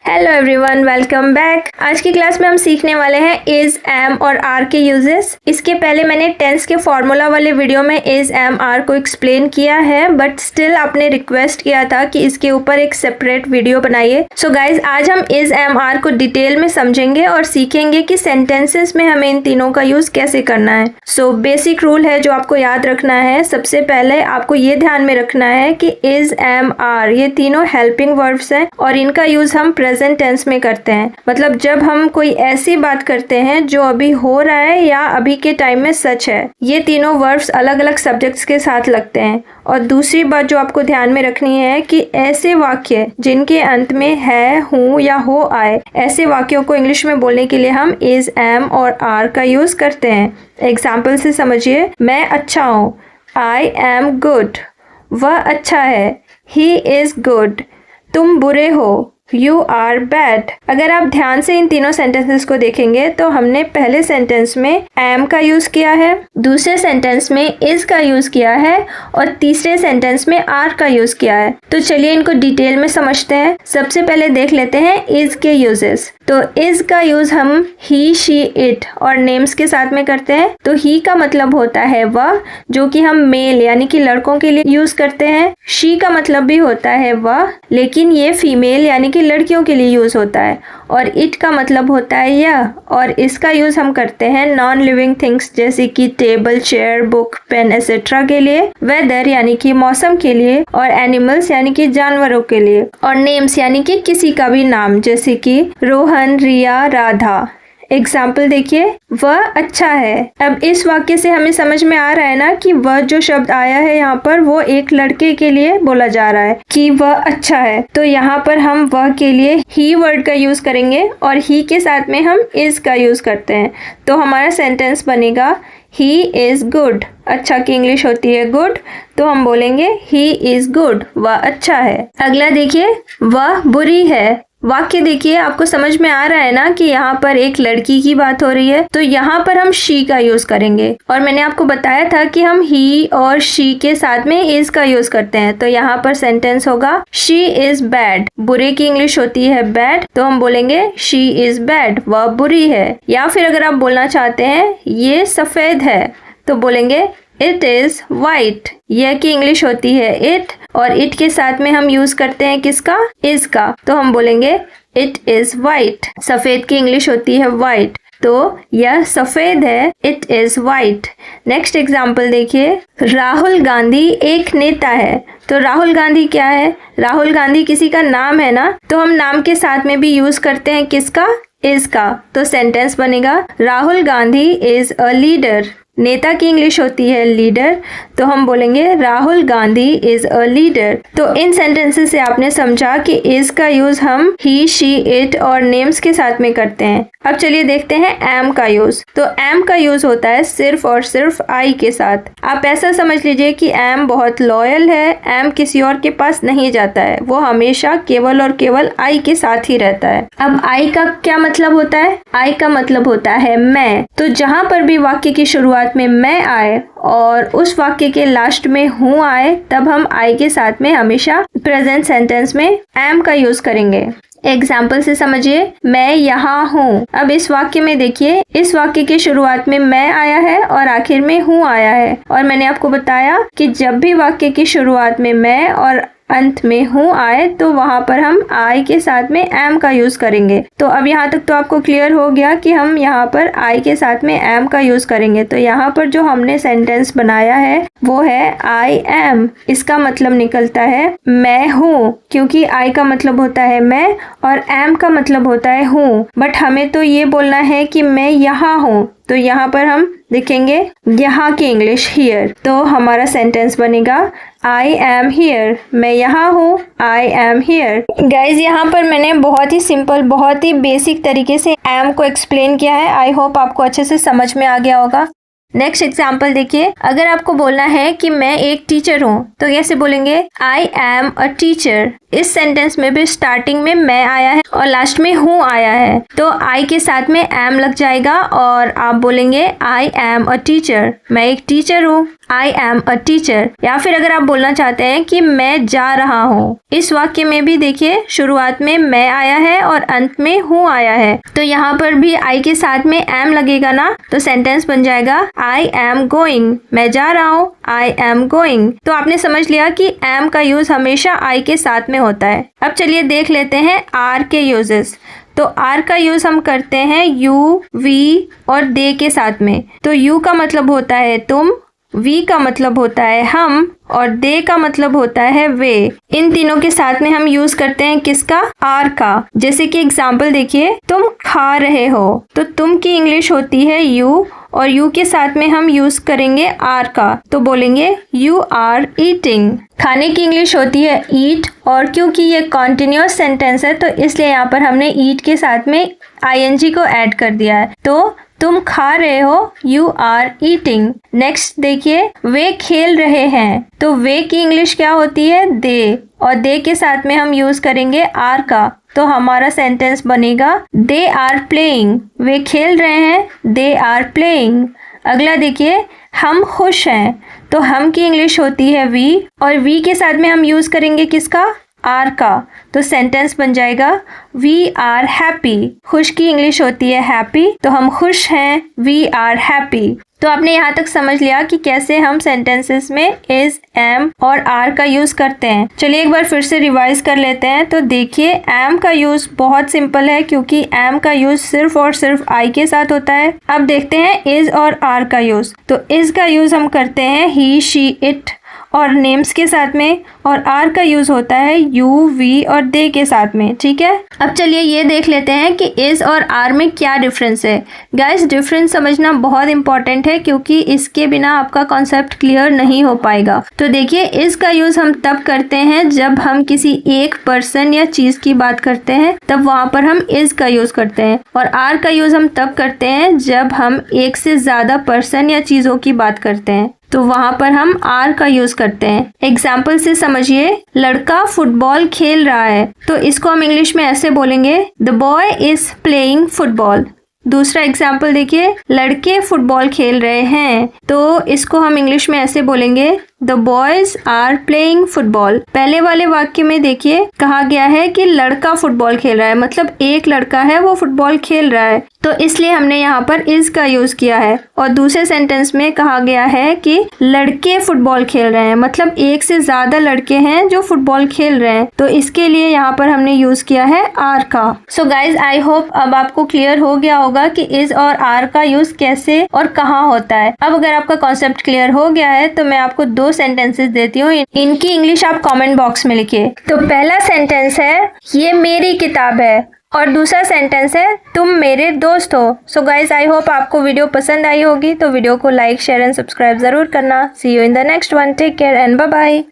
Hello everyone, welcome back. आज की class में हम सीखने वाले हैं इज, एम और आर के यूजेस। इसके पहले मैंने टेंस के फॉर्मूला वाले वीडियो में इज, एम, आर को एक्सप्लेन किया है, बट स्टिल आपने रिक्वेस्ट किया था कि इसके ऊपर एक सेपरेट वीडियो बनाइए। सो गाइज, आज हम इज, एम, आर को डिटेल में समझेंगे और सीखेंगे कि सेंटेंसेस में हमें इन तीनों का यूज कैसे करना है। सो बेसिक रूल है जो आपको याद रखना है। सबसे पहले आपको ये ध्यान में रखना है कि इज, एम, आर ये तीनों हेल्पिंग वर्ब्स हैं और इनका यूज हम प्रेजेंट टेंस में करते हैं। मतलब जब हम कोई ऐसी बात करते हैं जो अभी हो रहा है या अभी के टाइम में सच है। ये तीनों वर्ब्स अलग अलग सब्जेक्ट्स के साथ लगते हैं। और दूसरी बात जो आपको ध्यान में रखनी है कि ऐसे वाक्य जिनके अंत में है, हूँ या हो आए, ऐसे वाक्यों को इंग्लिश में बोलने के लिए हम इज, एम और आर का यूज करते हैं। एग्जाम्पल से समझिए। मैं अच्छा हूँ, आई एम गुड। वह अच्छा है, ही इज गुड। तुम बुरे हो, You are bad। अगर आप ध्यान से इन तीनों सेंटेंसेस को देखेंगे तो हमने पहले सेंटेंस में am का यूज किया है, दूसरे सेंटेंस में is का यूज किया है और तीसरे सेंटेंस में are का यूज किया है। तो चलिए इनको डिटेल में समझते हैं। सबसे पहले देख लेते हैं is के यूजेस। तो is का यूज हम he, she, it और नेम्स के साथ में करते हैं। तो he का मतलब होता है वह, जो कि हम मेल यानी कि लड़कों के लिए यूज करते हैं। she का मतलब भी होता है वह, लेकिन ये फीमेल यानी कि लड़कियों के लिए यूज होता है। और इट का मतलब होता है यह, और इसका यूज हम करते हैं नॉन लिविंग थिंग्स जैसे कि table, chair, book, pen etcetera के लिए, वेदर यानी कि मौसम के लिए, और एनिमल्स यानी कि जानवरों के लिए, और नेम्स यानी कि किसी का भी नाम जैसे कि रोहन, रिया, राधा। एग्जाम्पल देखिए, वह अच्छा है। अब इस वाक्य से हमें समझ में आ रहा है ना कि वह जो शब्द आया है यहाँ पर वो एक लड़के के लिए बोला जा रहा है कि वह अच्छा है। तो यहाँ पर हम वह के लिए ही वर्ड का यूज करेंगे और ही के साथ में हम इज का यूज करते हैं। तो हमारा सेंटेंस बनेगा ही इज गुड। अच्छा की इंग्लिश होती है गुड, तो हम बोलेंगे ही इज गुड, वह अच्छा है। अगला देखिए, वह बुरी है। वाक्य देखिए, आपको समझ में आ रहा है ना कि यहाँ पर एक लड़की की बात हो रही है। तो यहाँ पर हम शी का यूज करेंगे और मैंने आपको बताया था कि हम ही और शी के साथ में इज का यूज करते हैं। तो यहाँ पर सेंटेंस होगा शी इज बैड। बुरे की इंग्लिश होती है बैड, तो हम बोलेंगे शी इज बैड, वह बुरी है। या फिर अगर आप बोलना चाहते हैं ये सफेद है, तो बोलेंगे इट इज वाइट। यह की इंग्लिश होती है इट, और इट के साथ में हम यूज करते हैं किसका, इज का, तो हम बोलेंगे इट इज वाइट। सफेद की इंग्लिश होती है वाइट, तो यह सफेद है, it is white. Next example देखिए, राहुल गांधी एक नेता है। तो राहुल गांधी क्या है, राहुल गांधी किसी का नाम है ना, तो हम नाम के साथ में भी यूज करते हैं किसका, इज का। तो सेंटेंस बनेगा Rahul Gandhi is a leader. नेता की इंग्लिश होती है लीडर, तो हम बोलेंगे Rahul Gandhi is a leader. तो इन सेंटेंसेस से आपने समझा कि इज का यूज हम ही, शी, इट और नेम्स के साथ में करते हैं। अब चलिए देखते हैं एम का यूज। तो एम का यूज होता है सिर्फ और सिर्फ आई के साथ। आप ऐसा समझ लीजिए कि एम बहुत लॉयल है, एम किसी और के पास नहीं जाता है, वो हमेशा केवल और केवल आई के साथ ही रहता है। अब आई का क्या मतलब होता है, आई का मतलब होता है मैं। तो जहां पर भी वाक्य की शुरुआत में मैं आए और उस वाक्य के लास्ट में हूँ आए, तब हम आई के साथ में हमेशा प्रेजेंट सेंटेंस में एम का यूज करेंगे। एग्जाम्पल से समझिए, मैं यहाँ हूँ। अब इस वाक्य में देखिए, इस वाक्य की शुरुआत में मैं आया है और आखिर में हूँ आया है। और मैंने आपको बताया कि जब भी वाक्य की शुरुआत में मैं और अंत में हूँ आए तो वहां पर हम आई के साथ में एम का यूज करेंगे। तो अब यहाँ तक तो आपको क्लियर हो गया कि हम यहाँ पर आई के साथ में एम का यूज करेंगे। तो यहाँ पर जो हमने सेंटेंस बनाया है वो है आई एम। इसका मतलब निकलता है मैं हूँ, क्योंकि आई का मतलब होता है मैं और एम का मतलब होता है हूँ। बट हमें तो ये बोलना है कि मैं यहाँ हूँ, तो यहाँ पर हम लिखेंगे यहाँ की इंग्लिश हियर। तो हमारा सेंटेंस बनेगा आई एम हियर। मैं यहाँ हूँ, आई एम हियर। गाइज, यहाँ पर मैंने बहुत ही सिंपल, बहुत ही बेसिक तरीके से एम को एक्सप्लेन किया है। आई होप आपको अच्छे से समझ में आ गया होगा। नेक्स्ट एग्जाम्पल देखिए, अगर आपको बोलना है कि मैं एक टीचर हूँ तो कैसे बोलेंगे, आई एम अ टीचर। इस सेंटेंस में भी स्टार्टिंग में मैं आया है और लास्ट में हूँ आया है, तो आई के साथ में एम लग जाएगा और आप बोलेंगे आई एम अ टीचर, मैं एक टीचर हूँ, आई एम अ टीचर। या फिर अगर आप बोलना चाहते हैं कि मैं जा रहा हूँ, इस वाक्य में भी देखिए शुरुआत में मैं आया है और अंत में हूँ आया है, तो यहाँ पर भी आई के साथ में एम लगेगा ना, तो सेंटेंस बन जाएगा आई एम गोइंग, मैं जा रहा हूँ, आई एम गोइंग। तो आपने समझ लिया कि एम का यूज हमेशा आई के साथ में होता है। अब चलिए देख लेते हैं आर के यूजेस। तो आर का यूज हम करते हैं यू, वी और दे के साथ में। तो यू का मतलब होता है तुम, वी का मतलब होता है हम और दे का मतलब होता है वे। इन तीनों के साथ में हम यूज करते हैं किसका, आर का। जैसे कि एग्जाम्पल देखिए, तुम खा रहे हो, तो तुम की इंग्लिश होती है यू और यू के साथ में हम यूज करेंगे आर का, तो बोलेंगे यू आर ईटिंग। खाने की इंग्लिश होती है ईट और क्योंकि ये कॉन्टिन्यूअस सेंटेंस है तो इसलिए यहाँ पर हमने ईट के साथ में आईएनजी को ऐड कर दिया है, तो तुम खा रहे हो, यू आर ईटिंग। नेक्स्ट देखिए, वे खेल रहे हैं, तो वे की इंग्लिश क्या होती है, दे, और दे के साथ में हम यूज करेंगे आर का, तो हमारा सेंटेंस बनेगा दे आर प्लेइंग, वे खेल रहे हैं, दे आर प्लेइंग। अगला देखिए, हम खुश हैं, तो हम की इंग्लिश होती है वी और वी के साथ में हम यूज करेंगे किसका, आर का, तो सेंटेंस बन जाएगा वी आर हैप्पी। खुश की इंग्लिश होती है हैप्पी, तो हम खुश हैं, वी आर हैप्पी। तो आपने यहाँ तक समझ लिया कि कैसे हम सेंटेंसेस में इज, एम और आर का यूज करते हैं। चलिए एक बार फिर से रिवाइज कर लेते हैं। तो देखिए, एम का यूज बहुत सिंपल है क्योंकि एम का यूज सिर्फ और सिर्फ आई के साथ होता है। अब देखते हैं इज और आर का यूज। तो इज का यूज हम करते हैं ही, शी, इट और नेम्स के साथ में, और आर का यूज होता है यू, वी और दे के साथ में। ठीक है, अब चलिए ये देख लेते हैं कि इज और आर में क्या डिफरेंस है। गाइस, डिफरेंस समझना बहुत इंपॉर्टेंट है क्योंकि इसके बिना आपका कॉन्सेप्ट क्लियर नहीं हो पाएगा। तो देखिए, इज का यूज हम तब करते हैं जब हम किसी एक पर्सन या चीज की बात करते हैं, तब वहां पर हम इज का यूज करते हैं, और आर का यूज हम तब करते हैं जब हम एक से ज्यादा पर्सन या चीजों की बात करते हैं, तो वहां पर हम आर का यूज करते हैं। एग्जाम्पल से समझिए, लड़का फुटबॉल खेल रहा है, तो इसको हम इंग्लिश में ऐसे बोलेंगे the boy is playing football. दूसरा एग्जाम्पल देखिए, लड़के फुटबॉल खेल रहे हैं, तो इसको हम इंग्लिश में ऐसे बोलेंगे the boys are playing football. पहले वाले वाक्य में देखिए कहा गया है कि लड़का फुटबॉल खेल रहा है, मतलब एक लड़का है वो फुटबॉल खेल रहा है, तो इसलिए हमने यहाँ पर इज का यूज किया है। और दूसरे सेंटेंस में कहा गया है कि लड़के फुटबॉल खेल रहे हैं, मतलब एक से ज्यादा लड़के हैं जो फुटबॉल खेल रहे हैं, तो इसके लिए यहाँ पर हमने यूज किया है आर का। सो गाइज, आई होप अब आपको क्लियर हो गया होगा कि इज और आर का यूज कैसे और कहाँ होता है। अब अगर आपका कॉन्सेप्ट क्लियर हो गया है तो मैं आपको दो सेंटेंसेस देती हूँ, इनकी इंग्लिश आप कमेंट बॉक्स में लिखिए। तो पहला सेंटेंस है ये मेरी किताब है, और दूसरा सेंटेंस है तुम मेरे दोस्त हो। सो गाइज, आई होप आपको वीडियो पसंद आई होगी, तो वीडियो को लाइक, शेयर एंड सब्सक्राइब जरूर करना। See you in the next one, take care and bye bye.